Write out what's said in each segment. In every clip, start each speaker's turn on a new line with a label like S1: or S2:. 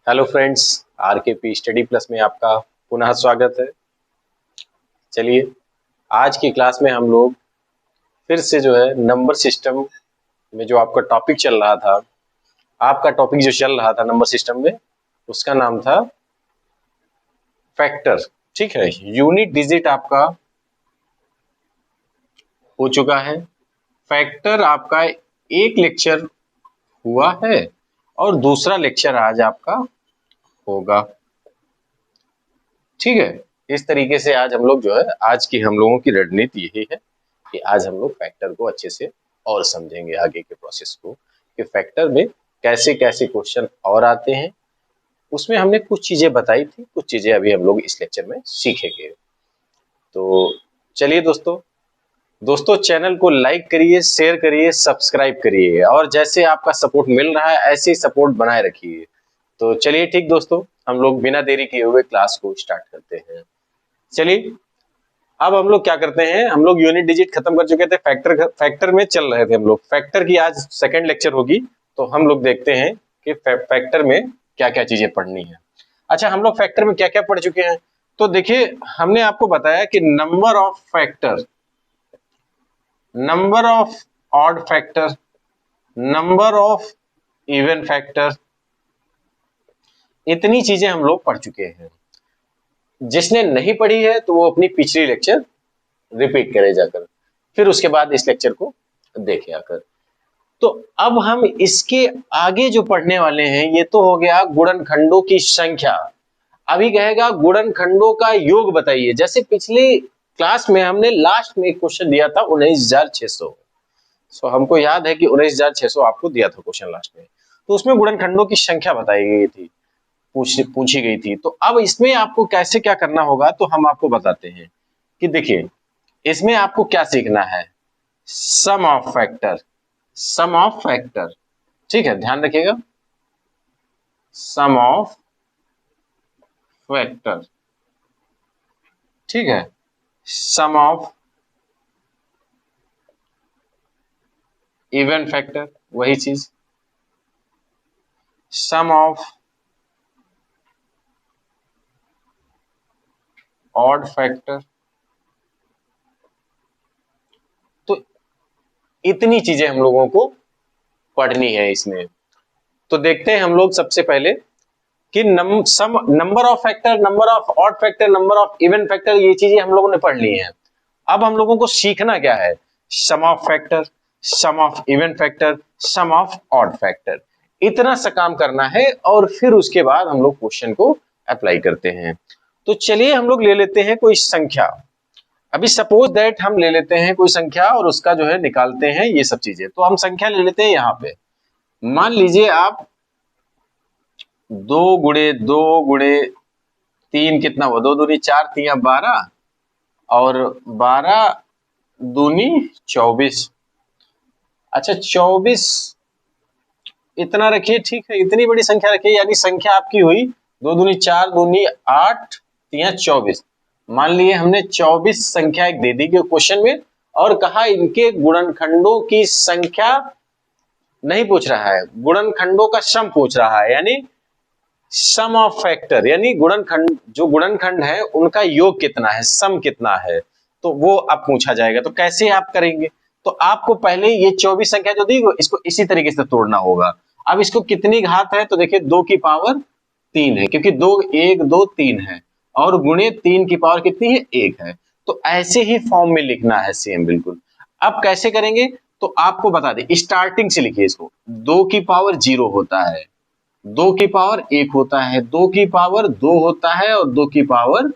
S1: Hello friends, आरकेपी study plus में आपका पुनः स्वागत है। चलिए, आज की क्लास में हम लोग फिर से जो है नंबर सिस्टम में जो आपका टॉपिक चल रहा था, आपका टॉपिक जो चल रहा था नंबर सिस्टम में, उसका नाम था फैक्टर। ठीक है, यूनिट डिजिट आपका हो चुका है। फैक्टर आपका एक लेक्चर हुआ है और दूसरा लेक्चर आज आपका होगा। ठीक है, इस तरीके से आज हम लोग जो है, आज की हम लोगों की रणनीति यही है कि आज हम लोग फैक्टर को अच्छे से और समझेंगे, आगे के प्रोसेस को, कि फैक्टर में कैसे कैसे क्वेश्चन और आते हैं। उसमें हमने कुछ चीजें बताई थी, कुछ चीजें अभी हम लोग इस लेक्चर में सीखेंगे। तो चलिए दोस्तों चैनल को लाइक करिए, शेयर करिए, सब्सक्राइब करिए, और जैसे आपका सपोर्ट मिल रहा है ऐसे ही सपोर्ट बनाए रखिए। तो चलिए ठीक दोस्तों, हम लोग बिना देरी किए हुए क्लास को स्टार्ट करते हैं। चलिए, अब हम लोग क्या करते हैं, हम लोग यूनिट डिजिट खत्म कर चुके थे, फैक्टर में चल रहे थे हम लोग। फैक्टर की आज सेकंड लेक्चर होगी, तो हम लोग देखते हैं कि फैक्टर में क्या क्या चीजें पढ़नी है। अच्छा, हम लोग फैक्टर में क्या क्या पढ़ चुके हैं, तो देखिए हमने आपको बताया कि number of factor, number of odd factor, number of even factor, इतनी चीजें हम लोग पढ़ चुके हैं। जिसने नहीं पढ़ी है तो वो अपनी पिछली लेक्चर रिपीट करे जाकर, फिर उसके बाद इस लेक्चर को देखे आकर। तो अब हम इसके आगे जो पढ़ने वाले हैं, ये तो हो गया गुणनखंडों की संख्या। अभी कहेगा गुणनखंडों का योग बताइए। जैसे पिछली क्लास में हमने लास्ट में एक क्वेश्चन दिया था 19,600। सो हमको याद है कि 19,600 आपको दिया था क्वेश्चन लास्ट में, तो उसमें गुणनखंडों की संख्या बताई गई थी, पूछी गई थी। तो अब इसमें आपको कैसे क्या करना होगा, तो हम आपको बताते हैं कि देखिए इसमें आपको क्या सीखना है, sum of factor, sum of factor. ठीक है, ध्यान रखिएगा, सम ऑफ फैक्टर। ठीक है, सम ऑफ इवन फैक्टर, वही चीज, सम ऑफ ऑड फैक्टर। तो इतनी चीजें हम लोगों को पढ़नी है इसमें। तो देखते हैं हम लोग सबसे पहले कि number of factor, number of odd factor, number of even factor, ये चीजें हम लोगों ने पढ़ ली हैं। अब हम लोगों को सीखना क्या है, sum of factor, sum of even factor, sum of odd factor. इतना सा काम करना है और फिर उसके बाद हम लोग क्वेश्चन को अप्लाई करते हैं। तो चलिए हम लोग ले लेते हैं कोई संख्या। अभी सपोज दैट हम ले लेते हैं कोई संख्या और उसका जो है निकालते हैं ये सब चीजें। तो हम संख्या ले लेते हैं, यहाँ पे मान लीजिए आप 2 गुणे 2 गुणे 3 कितना हुआ, 2 दूनी 4, 3 12, और 12 दूनी 24। अच्छा 24 इतना रखिए, ठीक है, इतनी बड़ी संख्या रखिए, यानी संख्या आपकी हुई 2 दूनी 4, 8, 3 24। मान लिए हमने 24 संख्या एक दे दी क्वेश्चन में, और कहा इनके गुणनखंडों की संख्या नहीं पूछ रहा है, गुणनखंडों का सम पूछ रहा है, यानी सम ऑफ फैक्टर, यानी गुणनखंड, जो गुणनखंड है उनका योग कितना है, सम कितना है, तो वो अब पूछा जाएगा। तो कैसे आप करेंगे, तो आपको पहले ये 24 संख्या जो दी इसको इसी तरीके से तोड़ना होगा। अब इसको कितनी घात है, तो देखिए 2 की पावर 3 है, क्योंकि 2 1 2 3 है, और गुणे 3 की पावर कितनी है, 1 है। तो ऐसे ही फॉर्म में लिखना है, सेम बिल्कुल। अब कैसे करेंगे, तो आपको बता दें, स्टार्टिंग से लिखिए इसको। 2 की पावर 0 होता है, 2 की पावर 1 होता है, 2 की पावर 2 होता है, और 2 की पावर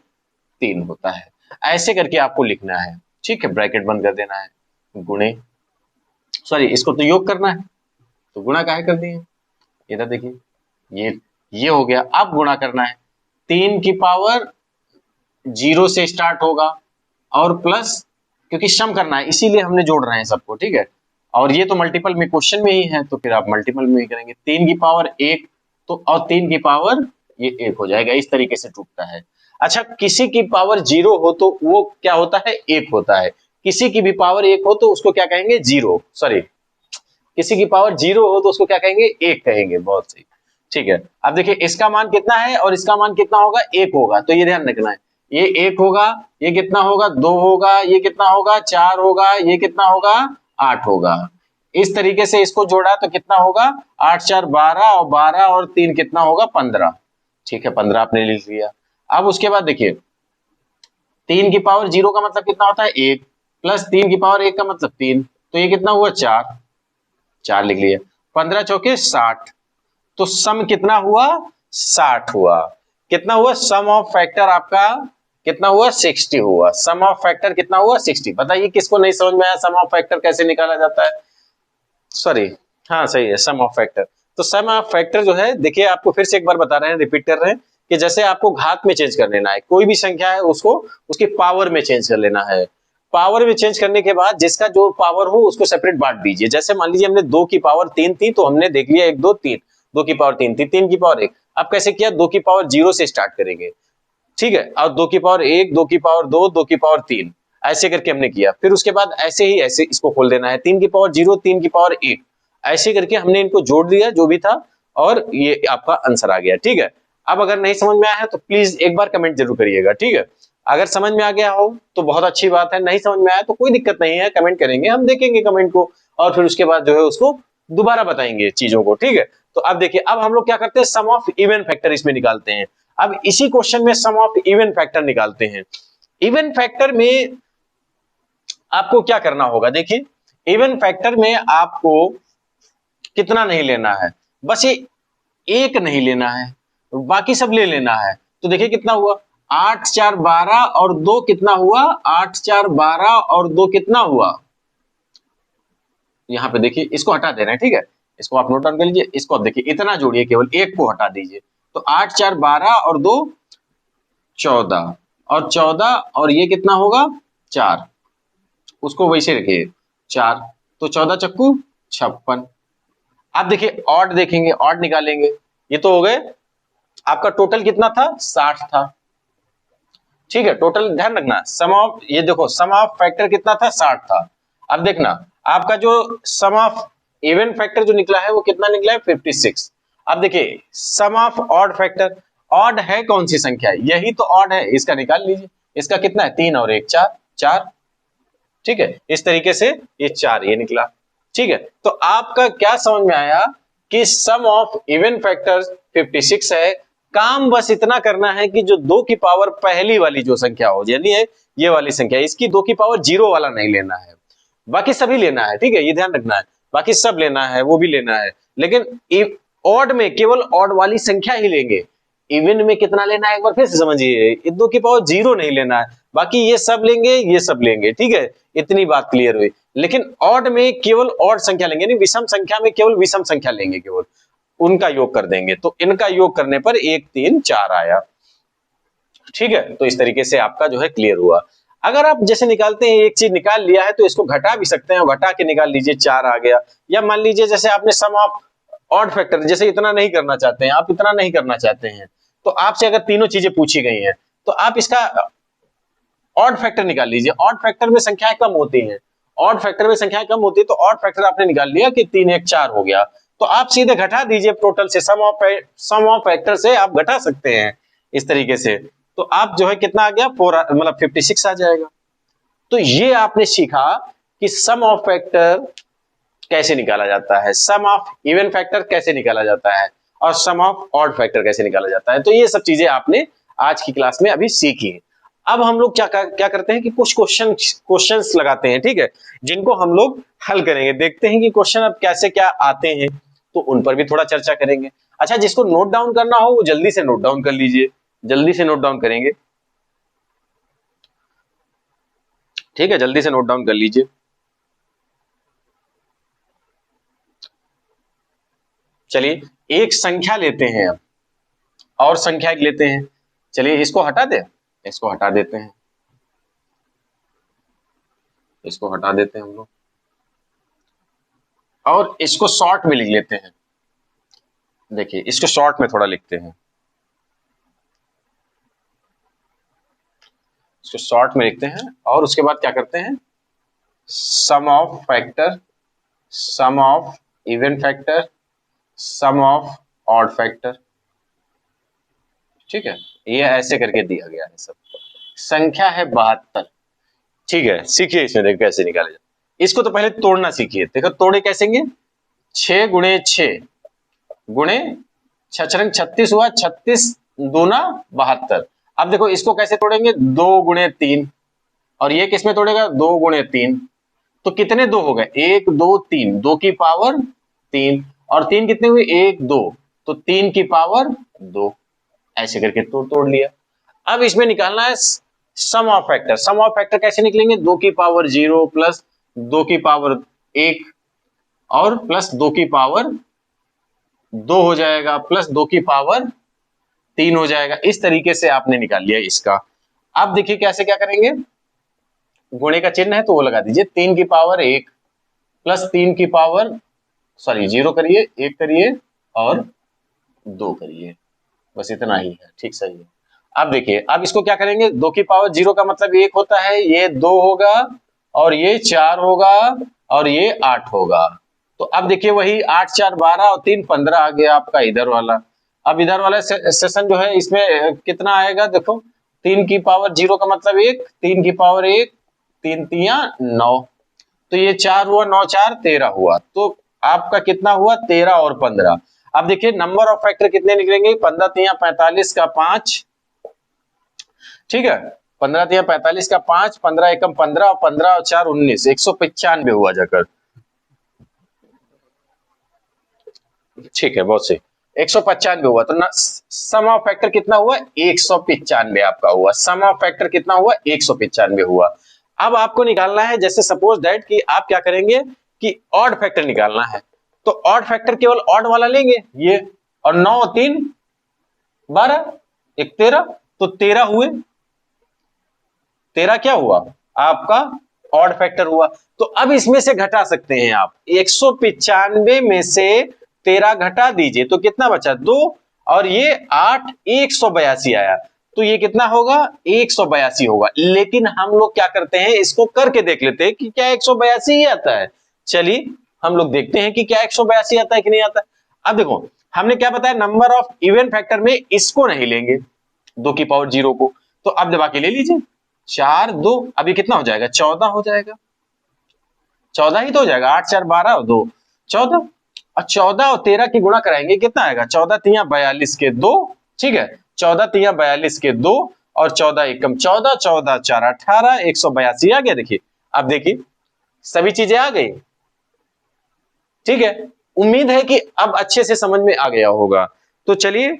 S1: 3 होता है। ऐसे करके आपको लिखना है। ठीक है, ब्रैकेट बंद कर देना है, गुणे, सॉरी इसको तो योग करना है, तो गुणा काहे कर दिए, इधर देखिए, ये हो गया। अब गुणा करना है, 3 की पावर 0 से स्टार्ट होगा, और प्लस, क्योंकि सम करना है इसीलिए हमने जोड़ रहे हैं सबको। ठीक है, और ये तो मल्टीपल में क्वेश्चन में ही है, तो फिर आप मल्टीपल में ही करेंगे। 3 की पावर 1, तो और 3 की पावर ये 1 हो जाएगा, इस तरीके से टूटता है। अच्छा, किसी की पावर 0 हो तो वो क्या होता है, 1 होता है। किसी की भी पावर 1 हो तो उसको क्या कहेंगे, 0, सॉरी, किसी की पावर 0 हो तो उसको क्या कहेंगे, 1 कहेंगे। बहुत सही। ठीक है, अब देखिए इसका मान कितना है और इसका मान कितना होगा, 1 होगा, तो ये ध्यान रखना है, ये 1 होगा, ये कितना होगा, 2 होगा, ये कितना होगा, 4 होगा, ये कितना होगा, 8 होगा। इस तरीके से इसको जोड़ा तो कितना होगा, 8 4 12 और 12 और 3 कितना होगा, 15। ठीक है, 15 आपने लिख लिया। अब उसके बाद देखिए 3 की पावर 0 का मतलब कितना होता है, 1, प्लस 3 की पावर 1 का मतलब 3, तो ये कितना हुआ, 4, 4 लिख लिया। 15 चौके 60, तो सम कितना हुआ, 60 हुआ। कितना हुआ, सम ऑफ फैक्टर आपका कितना हुआ, 60 हुआ। सम ऑफ फैक्टर कितना हुआ, 60। बताइए किसको नहीं समझ में आया सम ऑफ फैक्टर कैसे निकाला जाता है, सॉरी, हाँ सही है, सम ऑफ फैक्टर। तो सम ऑफ फैक्टर जो है, देखिए आपको फिर से एक बार बता रहे हैं, रिपीट कर रहे हैं कि जैसे आपको घात में चेंज कर लेना है, कोई भी संख्या है उसको उसकी पावर में चेंज कर लेना है। पावर में चेंज करने के बाद जिसका जो पावर हो उसको सेपरेट बांट दीजिए। जैसे मान लीजिए हमने 2 की पावर 3 थी, तो हमने देख लिया 1 2 3, 2 की पावर 3 थी, 3 की पावर 1। अब कैसे किया, 2 की पावर 0 से स्टार्ट करेंगे, ठीक है, और 2 की पावर 1, 2 की पावर 2, 2 की पावर 3, ऐसे करके हमने किया। फिर उसके बाद ऐसे ही ऐसे इसको खोल देना है, 3 की पावर 0, 3 की पावर 1, ऐसे करके हमने इनको जोड़ दिया जो भी था, और ये आपका आंसर आ गया। ठीक है, अब अगर नहीं समझ में आया है तो प्लीज एक बार कमेंट जरूर करिएगा। ठीक है, अगर समझ में आ गया हो तो बहुत अच्छी बात है, नहीं समझ में आया तो कोई दिक्कत नहीं है, कमेंट करेंगे, हम देखेंगे कमेंट को, और फिर उसके बाद जो है उसको दोबारा बताएंगे चीजों को। ठीक है, तो अब देखिए, अब हम लोग क्या करते हैं, सम ऑफ इवन फैक्टर इसमें निकालते हैं। अब इसी क्वेश्चन में सम ऑफ इवन फैक्टर निकालते हैं। इवन फैक्टर में आपको क्या करना होगा, देखिए इवन फैक्टर में आपको कितना नहीं लेना है, बस ये एक नहीं लेना है, बाकी सब ले लेना है। तो देखिए कितना हुआ, 8 4 12 और 2 कितना हुआ, 8 4 12 और 2 कितना हुआ, यहाँ पे देखिए इसको हटा दे रहे हैं। ठीक है, इसको आप नोट डाउन कर लीजिए, इसको आप देखिए इतना जोड़िए, केवल एक को हटा दीजिए, तो 8 4 12 और 2 14, और 14 और ये कितना होगा, 4, उसको वैसे रखिए 4, तो 14 चक्कू 56। आप देखिए ऑड देखेंगे, ऑड निकालेंगे, ये तो हो गए, आपका टोटल कितना था, 60 था। ठीक है, टोटल ध्यान रखना, सम ऑफ, ये देखो सम ऑफ फैक्टर कितना था, 60 था। अब देखना आपका जो सम ऑफ इवन फैक्टर जो निकला है वो कितना निकला है, 56। अब देखिए सम ऑफ ऑड फैक्टर, ऑड है कौन सी संख्या है, यही तो ऑड है, इसका निकाल लीजिए, इसका कितना है, 3 और 1 4, 4। ठीक है, इस तरीके से ये 4 ये निकला। ठीक है, तो आपका क्या समझ में आया कि सम ऑफ इवन फैक्टर्स 56 है। काम बस इतना करना है कि जो 2 की पावर पहली वाली जो संख्या हो, यानी ये वाली संख्या, इसकी 2 की पावर 0 वाला नहीं लेना है, बाकी सभी लेना है। ठीक है, ये ध्यान रखना है, बाकी सब लेना है, वो भी लेना है, लेकिन ऑड में केवल ऑड वाली संख्या ही लेंगे। इवन में कितना लेना है एक बार फिर से समझिए, 2 की पावर 0 नहीं लेना है, बाकी ये सब लेंगे, ये सब लेंगे। ठीक है, इतनी बात क्लियर हुई। लेकिन ऑड में केवल ऑड संख्या लेंगे, नहीं विषम संख्या में केवल विषम संख्या लेंगे, केवल उनका योग कर देंगे, तो इनका योग करने पर 1 3 4 आया। ठीक है, तो इस तरीके से आपका जो है क्लियर हुआ। अगर आप जैसे निकालते हैं, एक चीज निकाल लिया है तो इसको घटा भी सकते हैं, घटा के निकाल लीजिए, 4 आ गया। या मान लीजिए जैसे आपने सम ऑफ ऑड फैक्टर, जैसे इतना नहीं करना चाहते हैं आप, इतना नहीं करना चाहते हैं, तो आपसे अगर तीनों चीजें पूछी गई हैं तो आप इसका ऑड फैक्टर निकाल लीजिए। ऑड फैक्टर में संख्याएं कम होती हैं, ऑड फैक्टर में संख्याएं कम होती है, तो ऑड फैक्टर आपने निकाल लिया कि 3 1 4 हो गया, तो आप सीधे घटा दीजिए टोटल से, सम ऑफ फैक्टर से आप घटा सकते हैं इस तरीके से, तो आप जो है कितना आ गया, 4 मतलब 56 आ जाएगा। तो ये आपने सीखा कि सम ऑफ फैक्टर कैसे निकाला जाता है, सम ऑफ इवन फैक्टर कैसे निकाला जाता है, और सम ऑफ ऑड फैक्टर कैसे निकाला जाता है। तो ये सब चीजें आपने आज की क्लास में अभी सीखी। अब हम लोग क्या करते हैं कि कुछ क्वेश्चंस लगाते हैं, ठीक है, जिनको हम लोग हल करेंगे, देखते हैं कि क्वेश्चन अब कैसे क्या आते हैं, तो उन पर भी थोड़ा चर्चा करेंगे। अच्छा, जिसको नोट डाउन करना हो वो जल्दी से नोट डाउन कर लीजिए, जल्दी से नोट डाउन करेंगे। ठीक है, जल्दी से नोट डाउन कर लीजिए। चलिए एक संख्या लेते हैं अब, और संख्या एक लेते हैं। चलिए इसको हटा दे, इसको हटा देते हैं, इसको हटा देते हैं हम लोग, और इसको शॉर्ट में लिख लेते हैं। देखिए इसको शॉर्ट में थोड़ा लिखते हैं, इसको शॉर्ट में लिखते हैं, और उसके बाद क्या करते हैं, sum of factor, sum of even factor, sum of odd factor. ठीक है, ये ऐसे करके दिया गया है सब। संख्या है 72। ठीक है, सीखिए इसमें देखो कैसे निकाले जाए। इसको तो पहले तोड़ना सीखिए। देखो तोड़े कैसेंगे, 6 गुणे 6 गुणे 6 36 हुआ, 36 दूना 72। अब देखो इसको कैसे तोड़ेंगे, 2 गुणे 3, और ये किसमें तोड़ेगा, 2 गुणे 3। तो कितने दो हो गए, 1 2 3, 2 की पावर 3, और 3 कितने हुए, 1 2, तो 3 की पावर 2। ऐसे करके तोड़ लिया। अब इसमें निकालना है sum of factor. Sum of factor कैसे निकलेंगे, 2 की पावर 0 प्लस 2 की पावर 1 और प्लस 2 की पावर 2 हो जाएगा, प्लस 2 की पावर 3 हो जाएगा। इस तरीके से आपने निकाल लिया इसका। अब देखिए कैसे क्या करेंगे, गुणे का चिन्ह है तो वो लगा दीजिए, 3 की पावर 1 प्लस 3 की पावर, सॉरी 0 करिए, 1 करिए और 2 करिए, बस इतना ही है। ठीक, सही है। अब देखिए, अब इसको क्या करेंगे, 2 की पावर 0 का मतलब 1 होता है, ये 2 होगा और ये 4 होगा और ये 8 होगा। तो अब देखिए वही 8 4 12 और 3 15 आ गया आपका इधर वाला। अब इधर वाला सेशन जो है इसमें कितना आएगा, देखो 3 की पावर 0 का मतलब 1, 3 की पावर 1, 3 तिया 9, तो ये 4 हुआ, 9 4 13 हुआ। तो आपका कितना हुआ, 13 और 15। अब देखिए नंबर ऑफ फैक्टर कितने निकलेंगे, 15 तिया 45 का 5। ठीक है, 15 तिया 45 का 5, 15 एकम 15 और 15 और 4 19, 195 हुआ जाकर। ठीक है, बहुत सही, 195 हुआ। तो सम ऑफ फैक्टर कितना हुआ, 195 आपका हुआ। सम ऑफ फैक्टर कितना हुआ, 195 हुआ। अब आपको निकालना है, जैसे सपोज दैट कि आप क्या करेंगे कि ऑड फैक्टर निकालना है, तो ऑड फैक्टर केवल ऑड वाला लेंगे ये, और 9 और 3 12, 1 13, तो 13 हुए। 13 क्या हुआ आपका, ऑड फैक्टर हुआ। तो अब इसमें से घटा सकते हैं आप, 195 में से 13 घटा दीजिए तो कितना बचा, 2, और ये 8, 182 आया। तो ये कितना होगा, 182 होगा। लेकिन हम लोग क्या करते हैं, इसको करके देख लेते हैं कि क्या 182 ही आता है। चलिए हम लोग देखते हैं कि क्या 182 आता है कि नहीं आता है। अब देखो हमने क्या बताया, नंबर ऑफ इवन फैक्टर में इसको नहीं लेंगे, 2 की पावर 0 को। तो अब दबा के ले लीजिए, 4 2, अभी कितना हो जाएगा, 14 हो जाएगा। 14 ही तो हो जाएगा, 8 4 12 और 2 14, और 14 और 13 की गुणा कराएंगे कितना आएगा, 14 तिया 42 के 2। ठीक है, 14 तिया 42 के 2 और 14 एकम 14, 14 4 18, 182 आ गया। देखिए अब देखिए सभी चीजें आ गई। ठीक है, उम्मीद है कि अब अच्छे से समझ में आ गया होगा। तो चलिए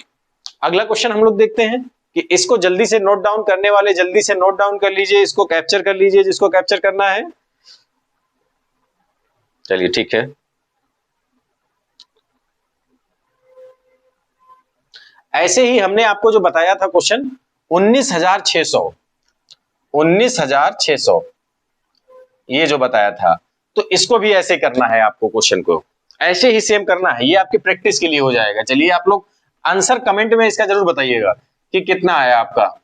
S1: अगला क्वेश्चन हम लोग देखते हैं कि इसको जल्दी से नोट डाउन करने वाले जल्दी से नोट डाउन कर लीजिए, इसको कैप्चर कर लीजिए जिसको कैप्चर करना है। चलिए ठीक है, ऐसे ही हमने आपको जो बताया था क्वेश्चन 19,600 ये जो बताया था, तो इसको भी ऐसे करना है आपको, क्वेश्चन को ऐसे ही सेम करना है। ये आपकी प्रैक्टिस के लिए हो जाएगा। चलिए आप लोग आंसर कमेंट में इसका जरूर बताइएगा कि कितना आया आपका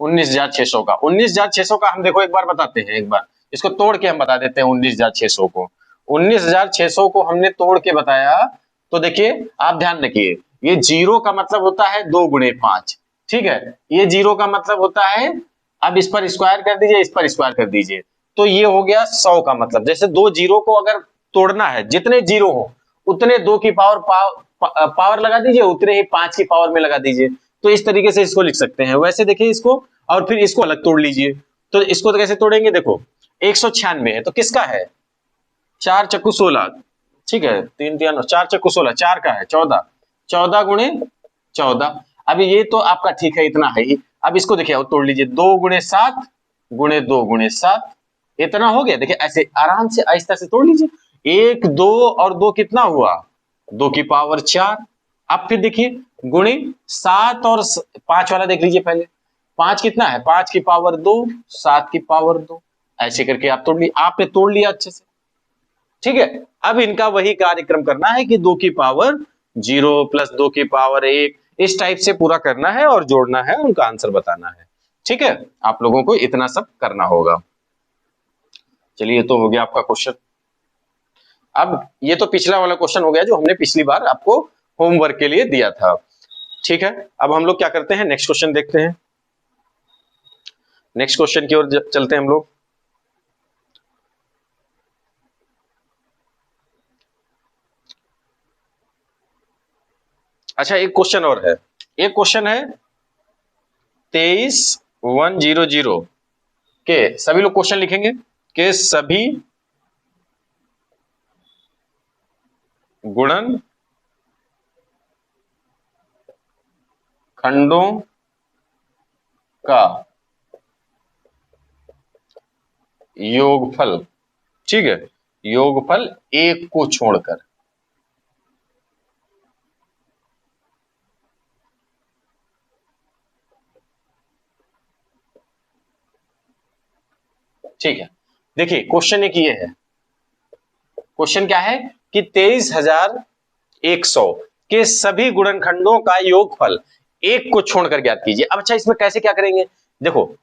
S1: 19,600 का। 19,600 का हम देखो एक बार बताते हैं, एक बार इसको तोड़ के हम बता देते हैं। 19,600 को 19,600 को हमने तोड़ के बताया। तो देखिए आप ध्यान रखिए, ये 0 का मतलब होता है 2 गुणे 5। ठीक है, ये 0 का मतलब होता है, अब इस पर स्क्वायर कर दीजिए, इस पर स्क्वायर कर दीजिए, तो ये हो गया 100 का मतलब। जैसे 2 0 को अगर तोड़ना है, जितने 0 हो उतने 2 की पावर लगा दीजिए, उतने ही 5 की पावर में लगा दीजिए। तो इस तरीके से इसको लिख सकते हैं। वैसे देखिए इसको, और फिर इसको अलग तोड़ लीजिए। तो इसको तो कैसे तोड़ेंगे, देखो 196 है तो किसका है, 4 चक्कू 16। ठीक है, 3 3 4 चक्कू 16, 4 का है 14, 14 गुणे 14। अभी ये तो आपका ठीक है, इतना है ही। अब इसको देखिए और तोड़ लीजिए, 2 गुणे 7 गुणे 2 गुणे 7, इतना हो गया। देखिए ऐसे आराम से आहिस्ता से तोड़ लीजिए। 1 2 और 2 कितना हुआ, 2 की पावर 4। अब फिर देखिए गुणे 7 और 5 वाला देख लीजिए पहले, 5 कितना है, 5 की पावर 2, 7 की पावर 2। ऐसे करके आप तोड़ लिए, आपने तोड़ लिया अच्छे से। ठीक है, अब इनका वही कार्यक्रम करना है कि 2 की पावर 0 प्लस 2 की पावर 1, इस टाइप से पूरा करना है और जोड़ना है, उनका आंसर बताना है। ठीक है, आप लोगों को इतना सब करना होगा। चलिए ये तो हो गया आपका क्वेश्चन। अब ये तो पिछला वाला क्वेश्चन हो गया जो हमने पिछली बार आपको होमवर्क के लिए दिया था। ठीक है, अब हम लोग क्या करते हैं, नेक्स्ट क्वेश्चन देखते हैं। नेक्स्ट क्वेश्चन की ओर चलते हैं हम लोग। अच्छा, एक क्वेश्चन और है। एक क्वेश्चन है 23100 के, सभी लोग क्वेश्चन लिखेंगे कि सभी गुणन खंडों का योगफल, ठीक है, योगफल एक को छोड़कर, ठीक है। देखिए क्वेश्चन एक ये है, क्वेश्चन क्या है कि 23100 के सभी गुणनखंडों का योगफल एक को छोड़कर ज्ञात कीजिए। अब अच्छा, इसमें कैसे क्या करेंगे, देखो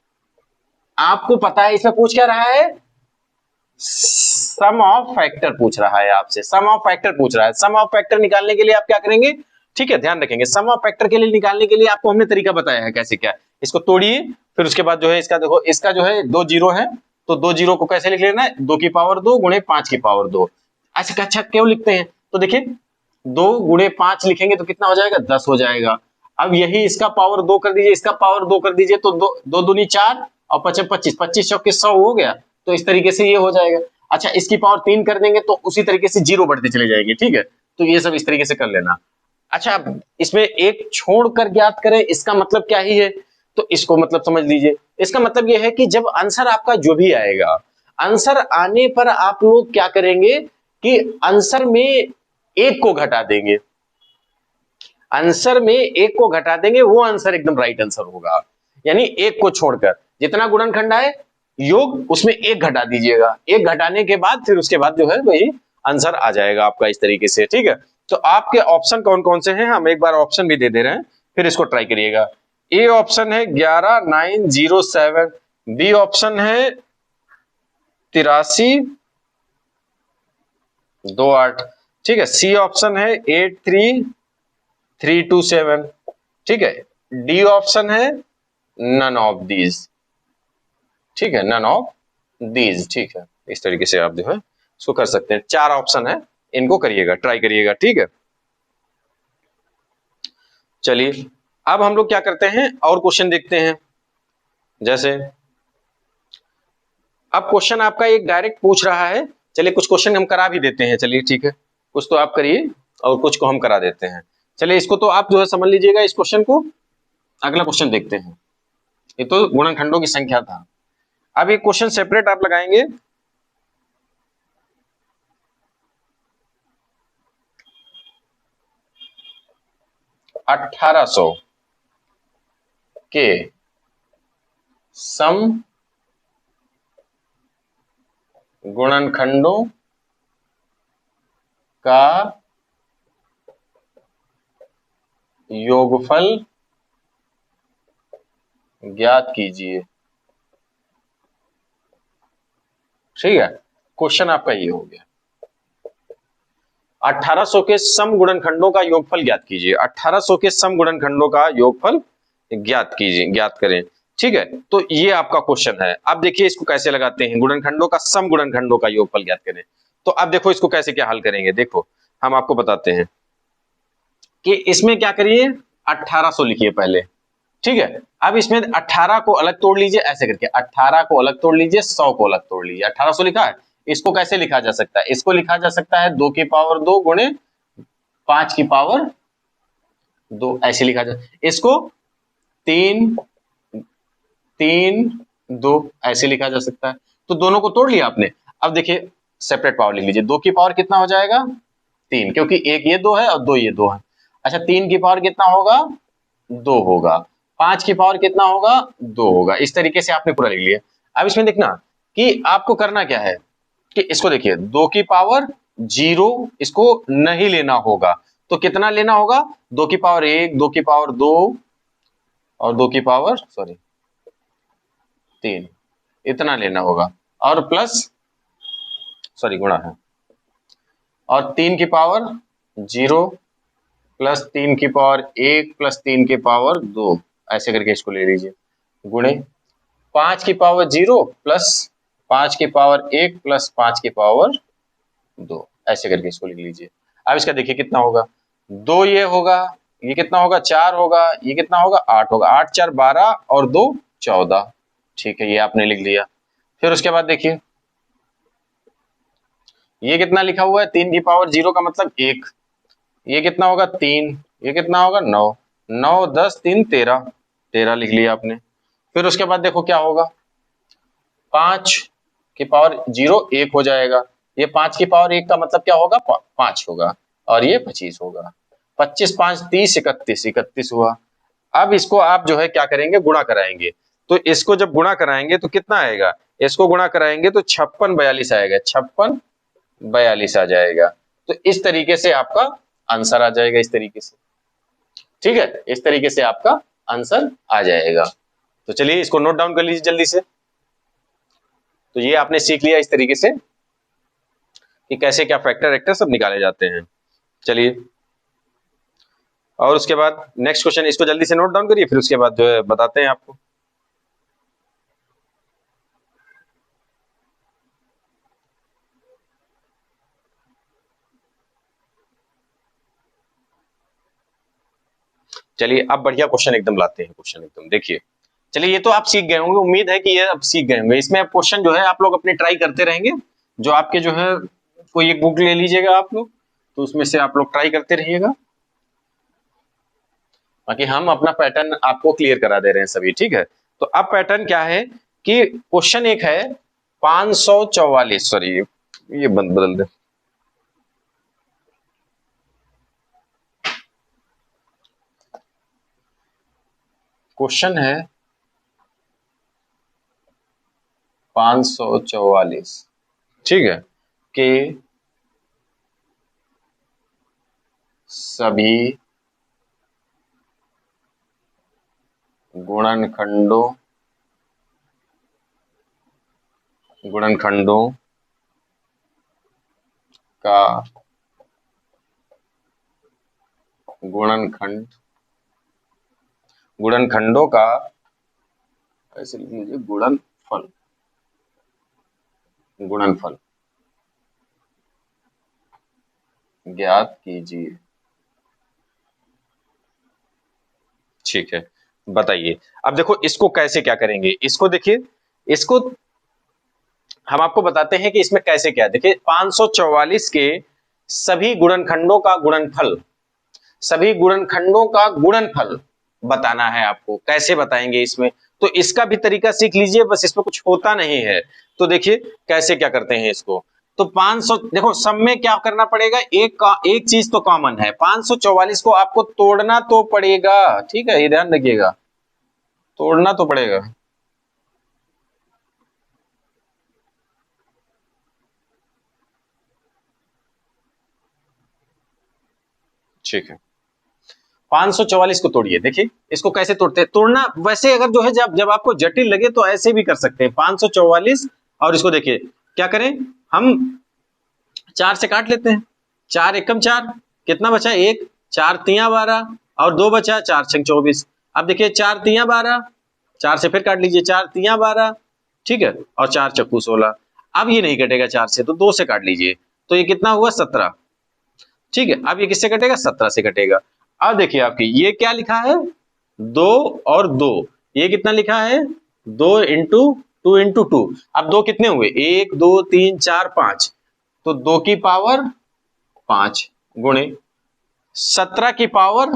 S1: आपको पता है इसमें पूछ क्या रहा है, सम ऑफ फैक्टर पूछ रहा है आपसे, सम ऑफ फैक्टर पूछ रहा है। सम ऑफ फैक्टर निकालने के लिए आप क्या करेंगे, ठीक है, ध्यान रखेंगे, सम ऑफ फैक्टर के लिए निकालने के लिए आपको हमने तरीका बताया है कैसे क्या। इसको तोड़िए, फिर उसके बाद जो है इसका देखो, इसका जो है 2 जीरो है, तो 2 जीरो को कैसे लिख लेना है, 2 की पावर 2 गुणे 5 की पावर 2। अच्छा क्यों लिखते हैं, तो देखिए 2 गुणे 5 लिखेंगे तो कितना हो जाएगा, 10 हो जाएगा। अब यही इसका पावर 2 कर दीजिए, इसका पावर 2 कर दीजिए, तो 2 दूनी 4 और 5 25, 25 चौके 100 हो गया, तो इस तरीके से ये हो जाएगा। अच्छा, इसकी पावर 3 कर देंगे तो उसी तरीके से जीरो बढ़ते चले जाएंगे, ठीक है, तो ये सब इस तरीके से कर लेना। अच्छा, इसमें एक छोड़कर ज्ञात करें, इसका मतलब क्या ही है, तो इसको मतलब समझ लीजिए, इसका मतलब यह है कि जब आंसर आपका जो भी आएगा, आंसर आने पर आप लोग क्या करेंगे कि आंसर में एक को घटा देंगे, आंसर में एक को घटा देंगे, वो आंसर एकदम राइट आंसर होगा। यानी एक को छोड़कर जितना गुणनखंड आए योग, उसमें एक घटा दीजिएगा, एक घटाने के बाद फिर उसके बाद जो है वही आंसर आ जाएगा आपका इस तरीके से, ठीक है। तो आपके ऑप्शन कौन कौन से हैं, हम एक बार ऑप्शन भी दे दे रहे हैं, फिर इसको ट्राई करिएगा। ए ऑप्शन है 11907, बी ऑप्शन है 8328, ठीक है, सी ऑप्शन है 83327, ठीक है, डी ऑप्शन है नन ऑफ दीज, ठीक है, नन ऑफ दीज, ठीक है। इस तरीके से आप जो है इसको कर सकते हैं, 4 ऑप्शन है, इनको करिएगा, ट्राई करिएगा, ठीक है। चलिए अब हम लोग क्या करते हैं, और क्वेश्चन देखते हैं। जैसे अब क्वेश्चन आपका एक डायरेक्ट पूछ रहा है, चलिए कुछ क्वेश्चन हम करा भी देते हैं, चलिए ठीक है, कुछ तो आप करिए और कुछ को हम करा देते हैं। चलिए इसको तो आप जो है समझ लीजिएगा इस क्वेश्चन को। अगला क्वेश्चन देखते हैं, ये तो गुणनखंडों की संख्या था। अब एक क्वेश्चन सेपरेट आप लगाएंगे, अठारह सौ के सम गुणनखंडों का योगफल ज्ञात कीजिए, ठीक है, क्वेश्चन आपका ये हो गया। 1800 के सम गुणनखंडों का योगफल ज्ञात कीजिए, 1800 के सम गुणनखंडों का योगफल ज्ञात कीजिए, ज्ञात करें, ठीक है। तो ये आपका क्वेश्चन है। अब देखिए इसको कैसे लगाते हैं, गुणनखंडों का सम गुणनखंडों का योगफल ज्ञात करें। तो अब देखो इसको कैसे क्या हल करेंगे, देखो हम आपको बताते हैं कि इसमें क्या करिए, 1800 लिखिए पहले, ठीक है। अब इसमें 18 को अलग तोड़ लीजिए, ऐसे करके 18 को अलग तोड़ लीजिए, 100 को अलग तोड़ लीजिए, 1800 लिखा है। इसको कैसे लिखा जा सकता है, इसको लिखा जा सकता है 2 की पावर 2 गुणे 5 की पावर 2, ऐसे लिखा जा, इसको 3 3 2 ऐसे लिखा जा सकता है। तो दोनों को तोड़ लिया आपने। अब देखिए सेपरेट पावर लिख लीजिए, 2 की पावर कितना हो जाएगा 3, क्योंकि एक ये 2 है और 2 ये 2 है। अच्छा, 3 की पावर कितना होगा 2 होगा, 5 की पावर कितना होगा 2 होगा। इस तरीके से आपने पूरा लिख लिया। अब इसमें देखना कि आपको करना क्या है, कि इसको देखिए 2 की पावर 0 इसको नहीं लेना होगा, तो कितना लेना होगा, 2 की पावर 1, 2 की पावर 2 और 2 की पावर 3, इतना लेना होगा, और प्लस गुणा है, और 3 की पावर 0 प्लस 3 की पावर 1 प्लस 3 की पावर 2, ऐसे करके इसको ले लीजिए, गुणे 5 की पावर 0 प्लस 5 की पावर 1 प्लस 5 की पावर 2, ऐसे करके इसको लिख लीजिए। अब इसका देखिए कितना होगा, 2 ये होगा, ये कितना होगा 4 होगा, ये कितना होगा 8 होगा, 8 4 12 और 2 14। ठीक है, ये आपने लिख लिया। फिर उसके बाद देखिए ये कितना लिखा हुआ है, 3 की पावर 0 का मतलब 1, ये कितना होगा 3, ये कितना होगा 9, 9 10 3 13, 13 लिख लिया आपने। फिर उसके बाद देखो क्या होगा, 5 की पावर 0 1 हो जाएगा, ये 5 की पावर 1 का मतलब क्या होगा 5 होगा, और ये 25 होगा। 25 5 30 31, 31 हुआ। अब इसको आप जो है क्या करेंगे, गुणा कराएंगे। तो इसको जब गुणा कराएंगे तो कितना आएगा, इसको गुणा कराएंगे तो 56 42 आएगा, 56 42 आ जाएगा। तो इस तरीके से आपका आंसर आ जाएगा, इस तरीके से। ठीक है, इस तरीके से आपका आंसर आ जाएगा। तो चलिए इसको नोट डाउन कर लीजिए जल्दी से। तो ये आपने सीख लिया इस तरीके से कि कैसे क्या फैक्टर वेक्टर सब निकाले जाते हैं। चलिए, और उसके बाद नेक्स्ट क्वेश्चन, इसको जल्दी से नोट डाउन करिए, फिर उसके बाद जो है बताते हैं आपको। चलिए अब बढ़िया क्वेश्चन एकदम लाते हैं, क्वेश्चन एकदम देखिए। चलिए ये तो आप सीख गए होंगे, उम्मीद है कि ये अब सीख गए होंगे। इसमें क्वेश्चन जो है आप लोग अपने ट्राई करते रहेंगे, जो आपके जो है कोई एक बुक ले लीजिएगा आप लोग, तो उसमें से आप लोग ट्राई करते रहिएगा, बाकी हम अपना पैटर्न आपको क्लियर करा दे रहे हैं सभी। ठीक है, तो अब पैटर्न क्या है कि क्वेश्चन एक है 544, सॉरी ये बदल दे, क्वेश्चन है 544, ठीक है, कि सभी गुणनखंडों का गुणनखंडों का ऐसे लिख लीजिए गुणनफल ज्ञात कीजिए। ठीक है, बताइए। अब देखो इसको कैसे क्या करेंगे, इसको देखिए, इसको हम आपको बताते हैं कि इसमें कैसे क्या। देखिए 544 के सभी गुणनखंडों का गुणनफल, सभी गुणनखंडों का गुणनफल बताना है आपको। कैसे बताएंगे इसमें, तो इसका भी तरीका सीख लीजिए, बस इसमें कुछ होता नहीं है। तो देखिए कैसे क्या करते हैं इसको। तो 500, देखो सब में क्या करना पड़ेगा, एक चीज तो कॉमन है, 544 को आपको तोड़ना तो पड़ेगा। ठीक है, ये ध्यान रखिएगा, तोड़ना तो पड़ेगा। ठीक है, 544 को तोड़िए। देखिए इसको कैसे तोड़ते हैं, तोड़ना वैसे अगर जो है जब जब आपको जटिल लगे तो ऐसे भी कर सकते हैं। 544 और इसको देखिए क्या करें, हम 4 से काट लेते हैं, 4 एकम 4, कितना बचा 1, 4 तिया 12 और 2 बचा, 4 छंग 24। अब देखिए 4 तिया 12, 4 से फिर काट लीजिए, 4 तिया 12, ठीक है, और 4 चक्कू 16। अब ये नहीं कटेगा 4 से, तो 2 से काट लीजिए, तो ये कितना हुआ 17। ठीक है, अब ये किससे कटेगा, 17 से कटेगा। अब देखिए आपकी ये क्या लिखा है, 2 और 2, ये कितना लिखा है 2 इंटू 2 इंटू 2। अब 2 कितने हुए, 1 2 3 4 5, तो 2 की पावर 5 गुणे 17 की पावर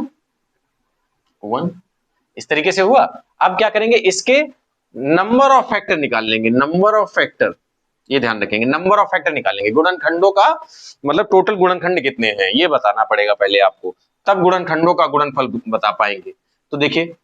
S1: 1, इस तरीके से हुआ। अब क्या करेंगे, इसके नंबर ऑफ फैक्टर निकाल लेंगे, नंबर ऑफ फैक्टर, ये ध्यान रखेंगे, नंबर ऑफ फैक्टर निकालेंगे। गुणनखंडों का मतलब टोटल गुणनखंड कितने हैं ये बताना पड़ेगा पहले आपको, तब गुणनखंडों का गुणनफल बता पाएंगे। तो देखिए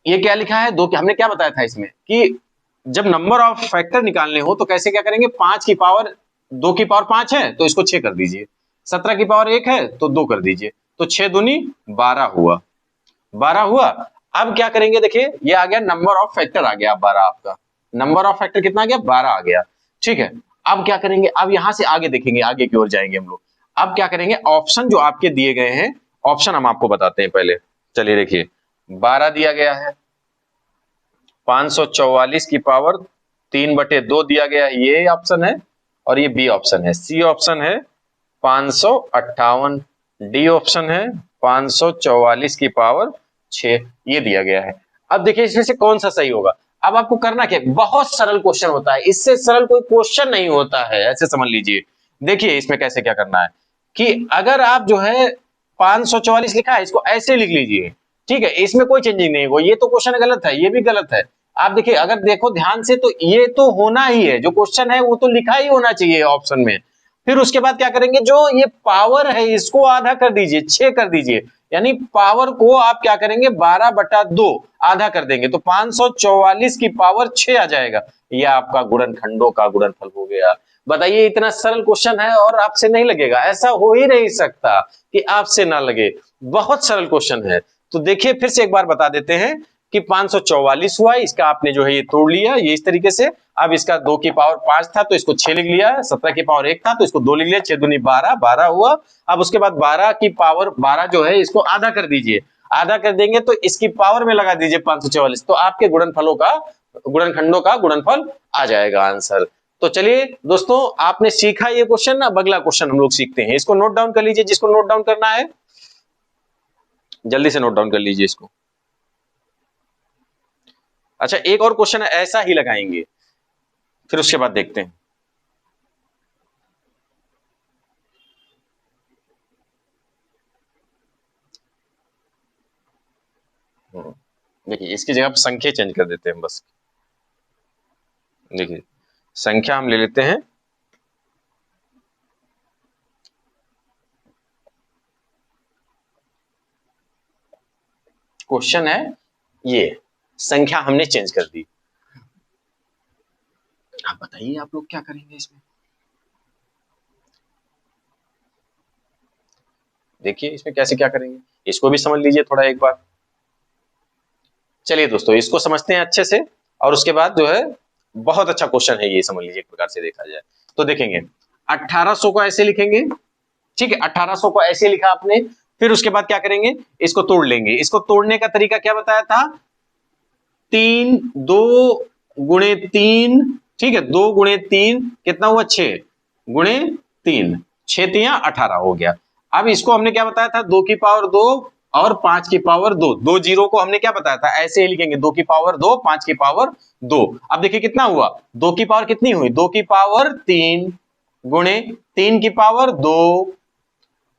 S1: ये क्या लिखा है, दो, हमने क्या बताया था इसमें कि जब नंबर ऑफ फैक्टर निकालने हो तो कैसे क्या करेंगे, 5 की पावर 2 की पावर 5 है तो इसको 6 कर दीजिए, 17 की पावर 1 है तो 2 कर दीजिए, तो 6 दूनी 12 हुआ, 12 हुआ। अब क्या करेंगे, देखिए ये आ गया नंबर ऑफ फैक्टर, आ गया 12, आपका नंबर ऑफ फैक्टर कितना आ गया 12 आ गया। ठीक है, अब क्या करेंगे, अब यहां से आगे देखेंगे, आगे की ओर जाएंगे हम लोग। अब क्या करेंगे, ऑप्शन जो आपके दिए गए हैं ऑप्शन हम आपको बताते हैं पहले। चलिए देखिए, 12 दिया गया है, 544 की पावर 3/2 दिया गया है, ये ऑप्शन है, और ये बी ऑप्शन है। सी ऑप्शन है 558, डी ऑप्शन है 544 की पावर 6, ये दिया गया है। अब देखिए इसमें से कौन सा सही होगा। अब आपको करना क्या है, बहुत सरल क्वेश्चन होता है, इससे सरल कोई क्वेश्चन नहीं होता है, ऐसे समझ लीजिए। देखिए इसमें कैसे क्या करना है कि अगर आप जो है 544 लिखा है, इसको ऐसे लिख लीजिए, ठीक है, इसमें कोई चेंजिंग नहीं होगा। ये तो क्वेश्चन गलत है, ये भी गलत है। आप देखिए, अगर देखो ध्यान से तो ये तो होना ही है, जो क्वेश्चन है वो तो लिखा ही होना चाहिए ऑप्शन में। फिर उसके बाद क्या करेंगे, जो ये पावर है इसको आधा कर दीजिए, 6 कर दीजिए, यानी पावर को आप क्या करेंगे 12/2 आधा कर देंगे, तो 544 की पावर 6 आ जाएगा। यह आपका गुणनखंडों का गुणनफल हो गया। बताइए, इतना सरल क्वेश्चन है और आपसे नहीं लगेगा, ऐसा हो ही नहीं सकता कि आपसे ना लगे, बहुत सरल क्वेश्चन है। तो देखिए फिर से एक बार बता देते हैं कि 544 हुआ, इसका आपने जो है ये तोड़ लिया, ये इस तरीके से। अब इसका 2 की पावर 5 था तो इसको 6 लिख लिया, 17 की पावर 1 था तो इसको 2 लिख लिया, 6 दूनी 12, 12 हुआ। अब उसके बाद 12 की पावर 12 जो है इसको आधा कर दीजिए, आधा कर देंगे तो इसकी पावर में लगा दीजिए 544, तो आपके गुणनफलों का गुणनखंडों का गुणनफल आ जाएगा आंसर। तो चलिए दोस्तों, आपने सीखा ये क्वेश्चन। अब अगला क्वेश्चन हम लोग सीखते हैं, इसको नोट डाउन कर लीजिए, जिसको नोट डाउन करना है जल्दी से नोट डाउन कर लीजिए इसको। अच्छा, एक और क्वेश्चन ऐसा ही लगाएंगे, फिर उसके बाद देखते हैं। देखिए इसकी जगह पर संख्या चेंज कर देते हैं बस। देखिए संख्या हम ले लेते हैं क्वेश्चन है ये, संख्या हमने चेंज कर दी। आप बताइए आप लोग क्या करेंगे इसमें। देखिए इसमें कैसे क्या करेंगे, इसको भी समझ लीजिए थोड़ा एक बार। चलिए दोस्तों, इसको समझते हैं अच्छे से, और उसके बाद जो है बहुत अच्छा क्वेश्चन है ये, समझ लीजिए एक प्रकार से देखा जाए तो। देखेंगे 1800 को ऐसे लिखेंगे, ठीक है, 1800 को ऐसे लिखा आपने। फिर उसके बाद क्या करेंगे, इसको तोड़ लेंगे। इसको तोड़ने का तरीका क्या बताया था, 3 2 गुणे 3, ठीक है, 2 गुणे 3 कितना हुआ, 6 गुणे 3, 6 तिया 18 हो गया। अब इसको हमने क्या बताया था, 2 की पावर 2 और 5 की पावर 2, 2 जीरो को हमने क्या बताया था, ऐसे ही लिखेंगे, 2 की पावर 2, 5 की पावर 2। अब देखिए कितना हुआ, 2 की पावर कितनी हुई, 2 की पावर 3 गुणे 3 की पावर 2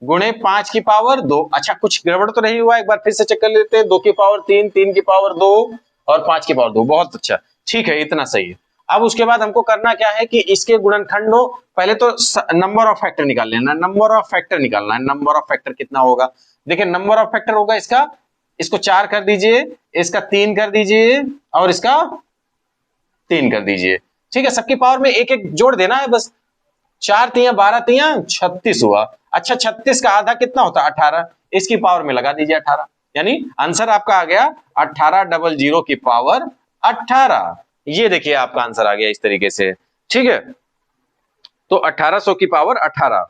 S1: गुणे 5 की पावर 2। अच्छा, कुछ गड़बड़ तो नहीं हुआ, एक बार फिर से चेक कर लेते हैं। 2 की पावर 3, 3 की पावर 2 और 5 की पावर 2, बहुत अच्छा, ठीक है, इतना सही है। अब उसके बाद हमको करना क्या है कि इसके गुणनखंडों, पहले तो नंबर ऑफ फैक्टर निकाल लेना, नंबर ऑफ फैक्टर निकालना है। नंबर ऑफ फैक्टर कितना होगा, देखिए नंबर ऑफ फैक्टर होगा इसका, इसको 4 कर दीजिए, इसका 3 कर दीजिए और इसका 3 कर दीजिए, ठीक है। सबकी पावर में एक एक जोड़ देना है बस, 4 तिया 12 तिया 36 हुआ। अच्छा, 36 का आधा कितना होता है, 18, इसकी पावर में लगा दीजिए 18, यानी आंसर आपका आ गया 1800 की पावर 18। ये देखिए आपका आंसर आ गया इस तरीके से, ठीक है। तो 1800 की पावर 18।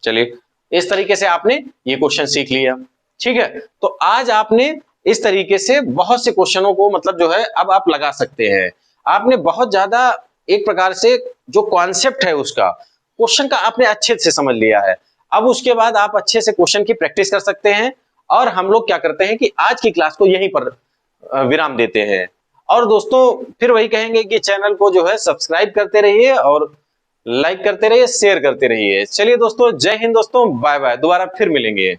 S1: चलिए, इस तरीके से आपने ये क्वेश्चन सीख लिया, ठीक है। तो आज आपने इस तरीके से बहुत से क्वेश्चनों को मतलब जो है अब आप लगा सकते हैं। आपने बहुत ज्यादा एक प्रकार से जो कॉन्सेप्ट है उसका, क्वेश्चन का आपने अच्छे से समझ लिया है। अब उसके बाद आप अच्छे से क्वेश्चन की प्रैक्टिस कर सकते हैं। और हम लोग क्या करते हैं कि आज की क्लास को यहीं पर विराम देते हैं। और दोस्तों फिर वही कहेंगे कि चैनल को जो है सब्सक्राइब करते रहिए और लाइक करते रहिए, शेयर करते रहिए। चलिए दोस्तों, जय हिंद दोस्तों, बाय बाय, दोबारा फिर मिलेंगे।